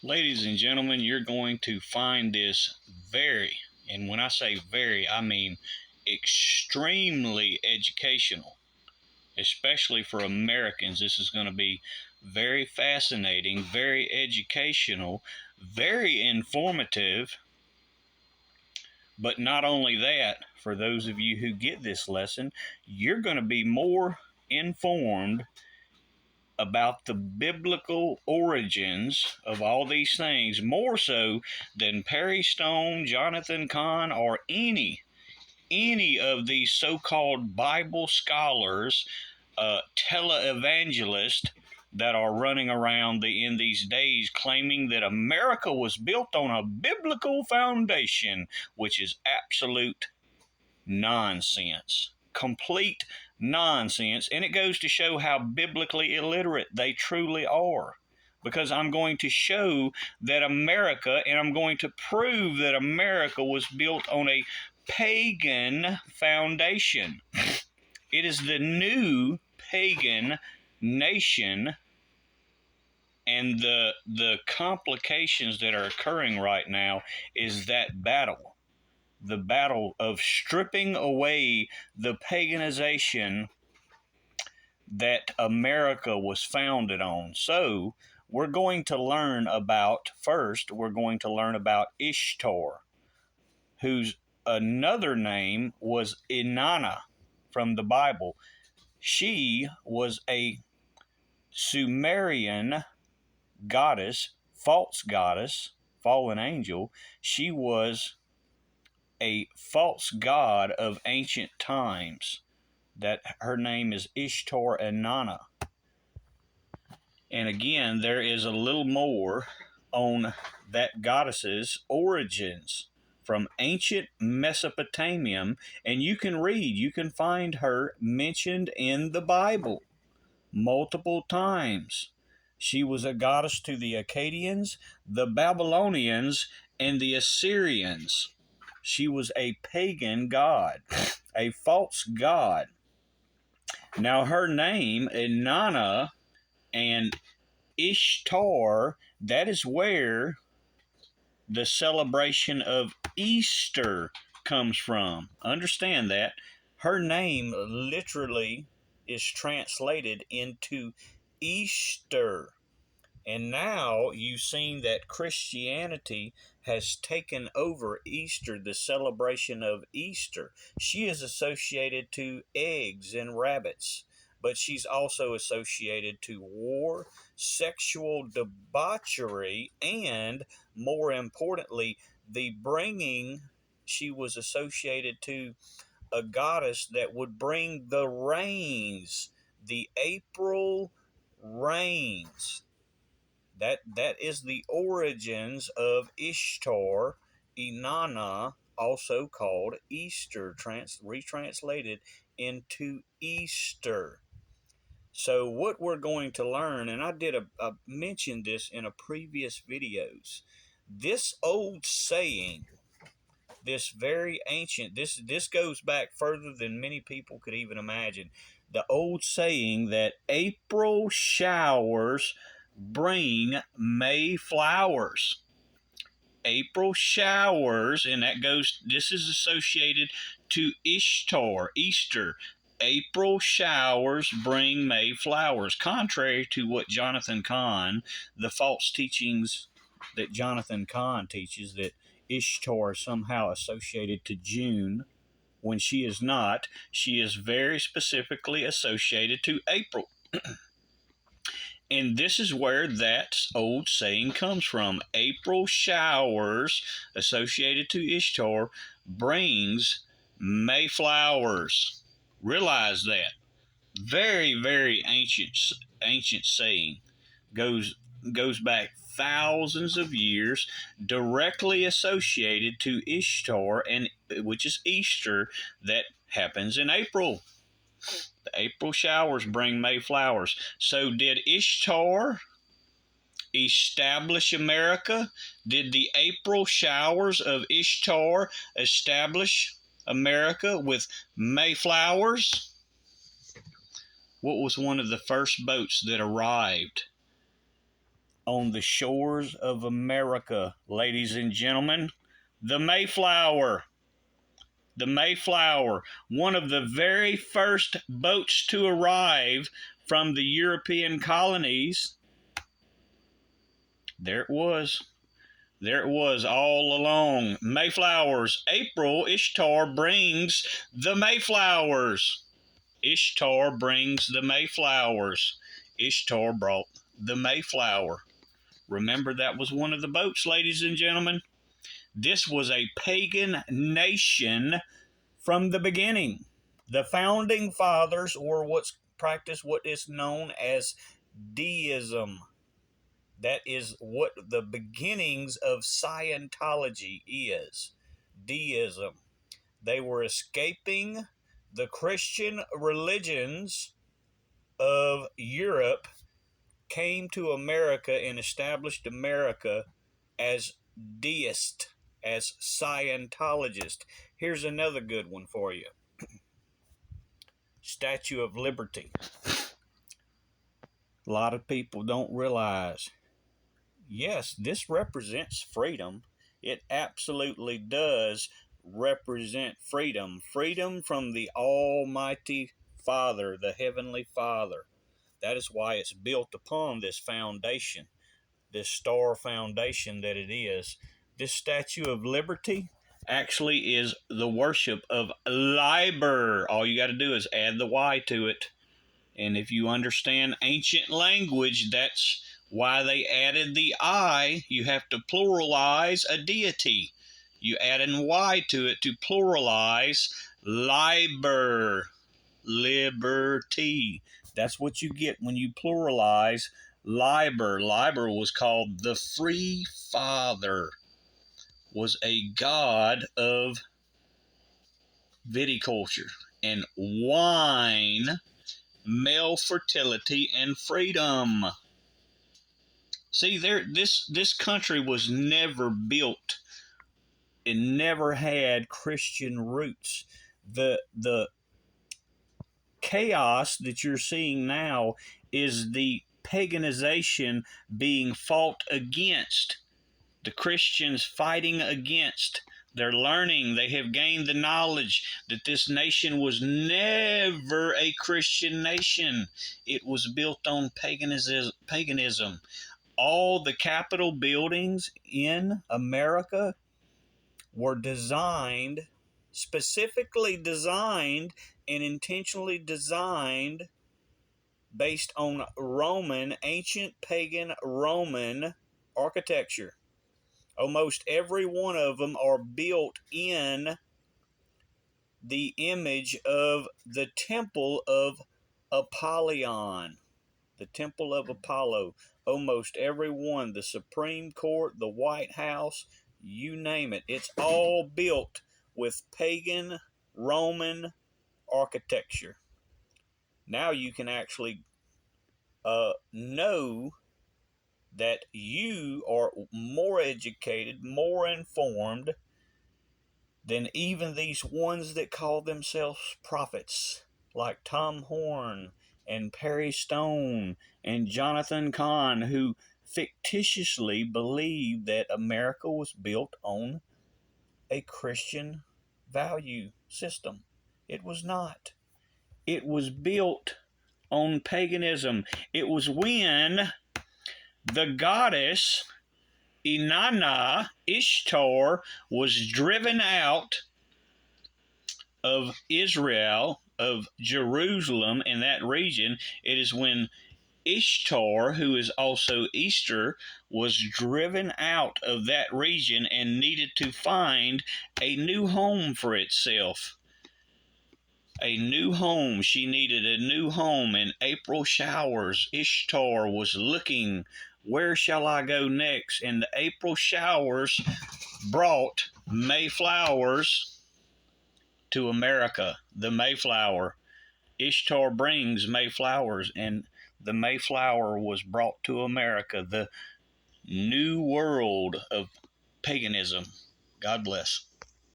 Ladies and gentlemen, you're going to find this very, and when I say very, I mean extremely educational, especially for Americans. This is going to be very fascinating, very educational, very informative. But not only that, for those of you who get this lesson, you're going to be more informed about the biblical origins of all these things, more so than Perry Stone, Jonathan Cahn, or any of these so-called Bible scholars, televangelists that are running around in these days claiming that America was built on a biblical foundation, which is absolute nonsense. Complete nonsense. And it goes to show how biblically illiterate they truly are. Because I'm going to show that America, and I'm going to prove that America was built on a pagan foundation. It is the new pagan nation, and the complications that are occurring right now is that battle. The battle of stripping away the paganization that America was founded on. So we're going to learn about, first, we're going to learn about Ishtar, whose another name was Inanna from the Bible. She was a Sumerian goddess, false goddess, fallen angel. She was a false god of ancient times. That her name is Ishtar Inanna. And again, there is a little more on that goddess's origins from ancient Mesopotamia, and you can find her mentioned in the Bible multiple times. She was a goddess to the Akkadians, the Babylonians, and the Assyrians. She was a pagan god, a false god. Now, her name, Inanna and Ishtar, that is where the celebration of Easter comes from. Understand that. Her name literally is translated into Easter. And now you've seen that Christianity has taken over Easter, the celebration of Easter. She is associated to eggs and rabbits, but she's also associated to war, sexual debauchery, and more importantly, she was associated to a goddess that would bring the rains, the April rains. That is the origins of Ishtar, Inanna, also called Easter, retranslated into Easter. So what we're going to learn, and I did mention this in a previous videos, this old saying, this very ancient, this goes back further than many people could even imagine. The old saying that April showers bring May flowers. April showers, and this is associated to Ishtar, Easter. April showers bring May flowers, contrary to what Jonathan Cahn, the false teachings that Jonathan Cahn teaches, that Ishtar is somehow associated to June, when she is not. She is very specifically associated to April. And this is where that old saying comes from. April showers, associated to Ishtar, brings May flowers. Realize that. Very, very ancient saying. Goes back thousands of years, directly associated to Ishtar, and which is Easter, that happens in April. The April showers bring May flowers. So did Ishtar establish America? Did the April showers of Ishtar establish America with May flowers? What was one of the first boats that arrived on the shores of America, ladies and gentlemen. The Mayflower. The Mayflower, one of the very first boats to arrive from the European colonies. There it was. There it was all along. Mayflowers. April, Ishtar brings the Mayflowers. Ishtar brings the Mayflowers. Ishtar brought the Mayflower. Remember, that was one of the boats, ladies and gentlemen. This was a pagan nation from the beginning. The founding fathers, or what's practiced, what is known as deism. That is what the beginnings of Scientology is. Deism. They were escaping the Christian religions of Europe, came to America and established America as deist, as Scientologist. Here's another good one for you. Statue of Liberty. A lot of people don't realize, yes, this represents freedom. It absolutely does represent freedom. Freedom from the Almighty Father, the Heavenly Father. That is why it's built upon this foundation, this star foundation that it is. This Statue of Liberty actually is the worship of Liber. All you got to do is add the Y to it. And if you understand ancient language, that's why they added the I. You have to pluralize a deity. You add an Y to it to pluralize Liber, liberty. That's what you get when you pluralize Liber. Liber was called the Free Father, was a god of viticulture and wine, male fertility, and freedom. See, this country was never built. It never had Christian roots. The chaos that you're seeing now is the paganization being fought against. The Christians fighting against. They're learning. They have gained the knowledge that this nation was never a Christian nation. It was built on paganism. All the Capitol buildings in America were designed, specifically designed and intentionally designed based on Roman, ancient pagan Roman architecture. Almost every one of them are built in the image of the temple of Apollyon, the temple of Apollo. Almost every one, the Supreme Court, the White House, you name it. It's all built with pagan Roman architecture. Now you can actually know that you are more educated, more informed than even these ones that call themselves prophets, like Tom Horn and Perry Stone and Jonathan Cahn, who fictitiously believed that America was built on a Christian value system. It was not. It was built on paganism. It was when the goddess Inanna, Ishtar, was driven out of Israel, of Jerusalem, in that region. It is when Ishtar, who is also Easter, was driven out of that region and needed to find a new home for itself. A new home. She needed a new home. In April showers, Ishtar was looking, where shall I go next? And the April showers brought Mayflowers to America. The Mayflower. Ishtar brings Mayflowers, and the Mayflower was brought to America. The new world of paganism. God bless.